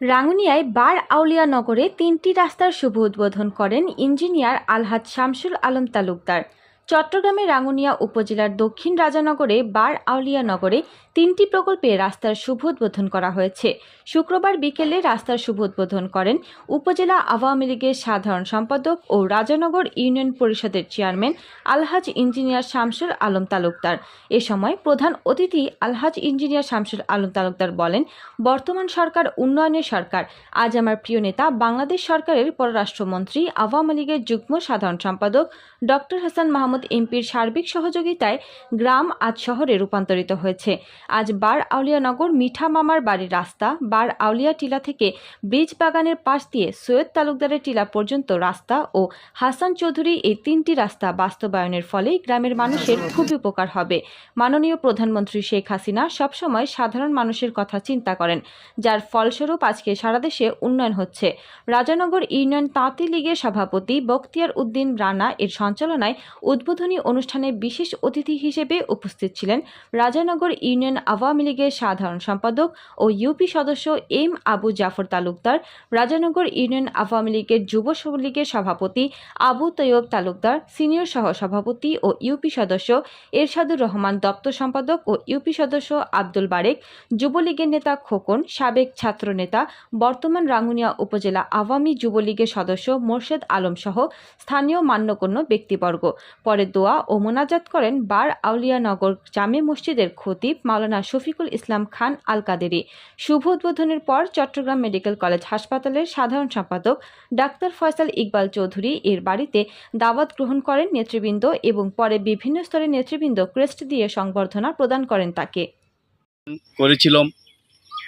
রাঙ্গুনিয়ায় বার আউলিয়া নগরে 3টি রাস্তার শুভ উদ্বোধন করেন ইঞ্জিনিয়ার আলহাজ শামসুল আলম তালুকদার। চট্টগ্রামের রাঙ্গুনিয়া উপজেলার দক্ষিণ রাজানগরে বার আউলিয়া নগরে 3টি প্রকল্পে রাস্তার শুভ উদ্বোধন করা হয়েছে। শুক্রবার বিকেলে রাস্তার শুভ উদ্বোধন করেন উপজেলা আওয়ামী লীগের সাধারণ সম্পাদক ও রাজানগর ইউনিয়ন পরিষদের চেয়ারম্যান আলহাজ ইঞ্জিনিয়ার শামসুল আলম তালুকদার। এ সময় প্রধান অতিথি আলহাজ ইঞ্জিনিয়ার শামসুল আলম তালুকদার বলেন, বর্তমান সরকার উন্নয়নের সরকার। আজ আমার প্রিয় নেতা বাংলাদেশ সরকারের পররাষ্ট্রমন্ত্রী আওয়ামী লীগের যুগ্ম সাধারণ সম্পাদক ডক্টর হাসান মাহমুদ এমপির সার্বিক সহযোগিতায় গ্রাম আজ শহরে রূপান্তরিত হয়েছে। আজ বার আউলিয়া নগর মিঠা মামার বাড়ির রাস্তা, বার আউলিয়া টিলা থেকে ব্রিজ বাগানের পাশ দিয়ে সৈয়দ তালুকদারের টিলা পর্যন্ত রাস্তা ও হাসান চৌধুরী এই 3টি রাস্তা বাস্তবায়নের ফলে গ্রামের মানুষের খুবই উপকার হবে। মাননীয় প্রধানমন্ত্রী শেখ হাসিনা সবসময় সাধারণ মানুষের কথা চিন্তা করেন, যার ফলস্বরূপ আজকে সারা দেশে উন্নয়ন হচ্ছে। রাজানগর ইউনিয়ন তাঁতি লীগের সভাপতি বখতিয়ার উদ্দিন রানা এর সঞ্চালনায় উদ্বোধনী অনুষ্ঠানে বিশেষ অতিথি হিসেবে উপস্থিত ছিলেন রাজানগর ইউনিয়ন আওয়ামী লীগের সাধারণ সম্পাদক ও ইউপি সদস্য এম আবু জাফর তালুকদার, রাজানগর ইউনিয়ন আওয়ামী লীগের যুব লীগের সভাপতি আবু তৈয়ব তালুকদার, সিনিয়র সহ সভাপতি ও ইউপি সদস্য এরশাদুর রহমান, দপ্তর সম্পাদক ও ইউপি সদস্য আব্দুল বারেক, যুবলীগের নেতা খোকন, সাবেক ছাত্র নেতা, বর্তমান রাঙ্গুনিয়া উপজেলা আওয়ামী যুবলীগের সদস্য মোর্শেদ আলম সহ স্থানীয় মান্যগণ্য ব্যক্তিবর্গ। পরে দোয়া ও মোনাজাত করেন বার আউলিয়া নগর জামে মসজিদের খতিব মাওলানা শফিকুল ইসলাম খান আল কাদেরী। শুভ উদ্বোধনের পর চট্টগ্রাম মেডিকেল কলেজ হাসপাতালের সাধারণ সম্পাদক ডাক্তার ফয়সাল ইকবাল চৌধুরী এর বাড়িতে দাওয়াত গ্রহণ করেন নেতৃবৃন্দ এবং পরে বিভিন্ন স্তরের নেতৃবৃন্দ ক্রেস্ট দিয়ে সংবর্ধনা প্রদান করেন তাকে।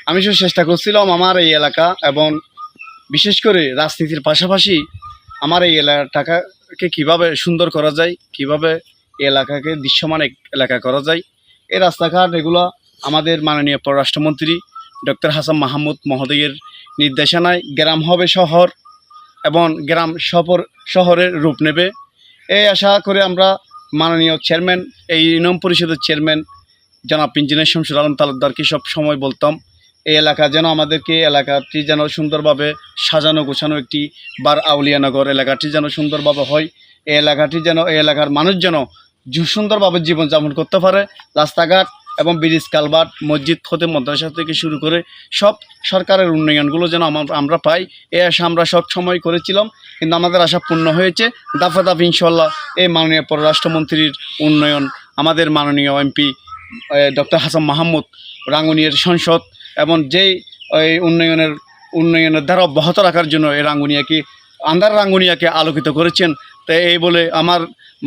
আমি চেষ্টা করছিলাম আমার এই এলাকা এবং বিশেষ করে রাজনীতির পাশাপাশি আমার এই এলাকাটাকে কিভাবে সুন্দর করা যায়, কিভাবে এই এলাকাকে দৃশ্যমান এলাকা করা যায়। এই রাস্তাঘাট এগুলো আমাদের মাননীয় পররাষ্ট্রমন্ত্রী ডক্টর হাসান মাহমুদ মহোদয়ের নির্দেশনায় গ্রাম হবে শহর এবং গ্রাম শহরের রূপ নেবে। এই আশা করে আমরা মাননীয় চেয়ারম্যান, এই ইউনিয়ন পরিষদের চেয়ারম্যান জনাব ইঞ্জিনিয়ার শামসুল আলম তালুকদারকে সব সময় বলতাম, এই এলাকা যেন আমাদেরকে এলাকাটি যেন সুন্দরভাবে সাজানো গোছানো একটি বার আউলিয়ানগর এলাকাটি যেন সুন্দরভাবে হয়। এই এলাকাটি যেন এই এলাকার মানুষ যেন সুন্দরভাবে জীবনযাপন করতে পারে। রাস্তাঘাট এবং ব্রিজ কালভার্ট, মসজিদ হতে মাদ্রাসা থেকে শুরু করে সব সরকারের উন্নয়নগুলো যেন আমরা পাই, এই আশা আমরা সব সময় করেছিলাম। কিন্তু আমাদের আশা পূর্ণ হয়েছে। দাফা দাফি ইনশাল্লাহ এই মাননীয় পররাষ্ট্রমন্ত্রীর উন্নয়ন, আমাদের মাননীয় এমপি ডক্টর হাসান মাহমুদ রাঙ্গুনিয়ার সংসদ এবং যেই উন্নয়নের ধারা অব্যাহত রাখার জন্য এই আন্ধার রাঙ্গুনিয়াকে আলোকিত করেছেন। তাই এই বলে আমার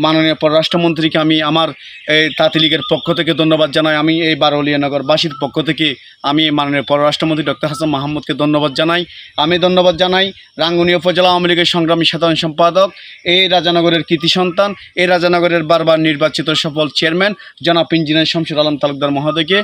মাননীয় পররাষ্ট্রমন্ত্রীকে আমি আমার এই তাঁতি লীগের পক্ষ থেকে ধন্যবাদ জানাই। আমি এই বার আউলিয়ানগরবাসীর পক্ষ থেকে আমি মাননীয় পররাষ্ট্রমন্ত্রী ডক্টর হাসান মাহমুদকে ধন্যবাদ জানাই। আমি ধন্যবাদ জানাই রাঙ্গুনিয়া উপজেলা আওয়ামী লীগের সংগ্রামী সাধারণ সম্পাদক, এই রাজানগরের কৃতি সন্তান, এই রাজানগরের বারবার নির্বাচিত সফল চেয়ারম্যান জনাব ইঞ্জিনিয়ার শামসুল আলম তালুকদার মহোদয়কে।